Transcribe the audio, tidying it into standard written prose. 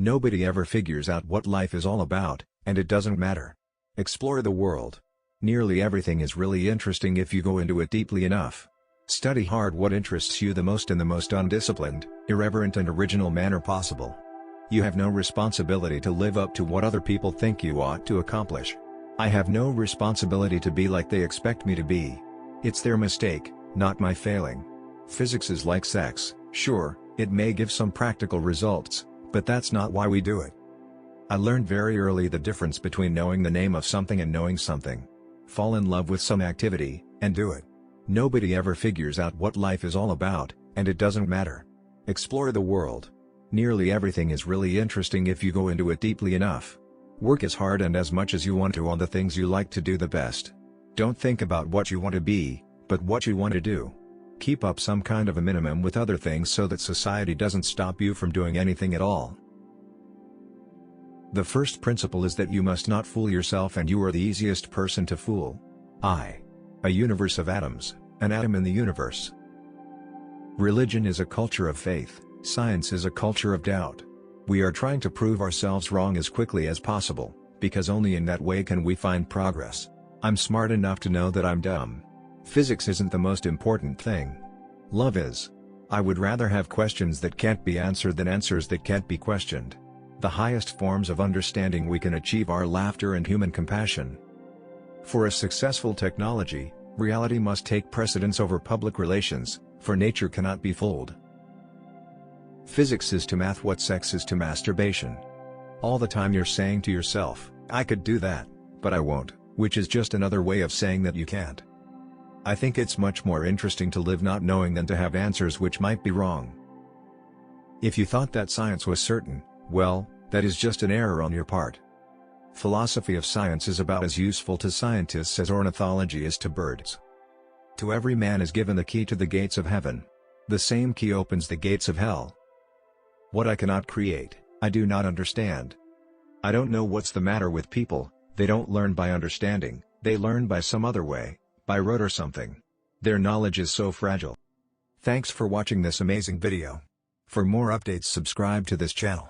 Nobody ever figures out what life is all about, and it doesn't matter. Explore the world. Nearly everything is really interesting if you go into it deeply enough. Study hard what interests you the most in the most undisciplined, irreverent and original manner possible. You have no responsibility to live up to what other people think you ought to accomplish. I have no responsibility to be like they expect me to be. It's their mistake, not my failing. Physics is like sex, sure, it may give some practical results, but that's not why we do it. I learned very early the difference between knowing the name of something and knowing something. Fall in love with some activity, and do it. Nobody ever figures out what life is all about, and it doesn't matter. Explore the world. Nearly everything is really interesting if you go into it deeply enough. Work as hard and as much as you want to on the things you like to do the best. Don't think about what you want to be, but what you want to do. Keep up some kind of a minimum with other things so that society doesn't stop you from doing anything at all. The first principle is that you must not fool yourself, and you are the easiest person to fool. A universe of atoms, an atom in the universe. Religion is a culture of faith, science is a culture of doubt. We are trying to prove ourselves wrong as quickly as possible, because only in that way can we find progress. I'm smart enough to know that I'm dumb. Physics isn't the most important thing. Love is. I would rather have questions that can't be answered than answers that can't be questioned. The highest forms of understanding we can achieve are laughter and human compassion. For a successful technology, reality must take precedence over public relations, for nature cannot be fooled. Physics is to math what sex is to masturbation. All the time you're saying to yourself, I could do that, but I won't, which is just another way of saying that you can't. I think it's much more interesting to live not knowing than to have answers which might be wrong. If you thought that science was certain, well, that is just an error on your part. Philosophy of science is about as useful to scientists as ornithology is to birds. To every man is given the key to the gates of heaven. The same key opens the gates of hell. What I cannot create, I do not understand. I don't know what's the matter with people, they don't learn by understanding, they learn by some other way, by rote or something. Their knowledge is so fragile. Thanks for watching this amazing video. For more updates, subscribe to this channel.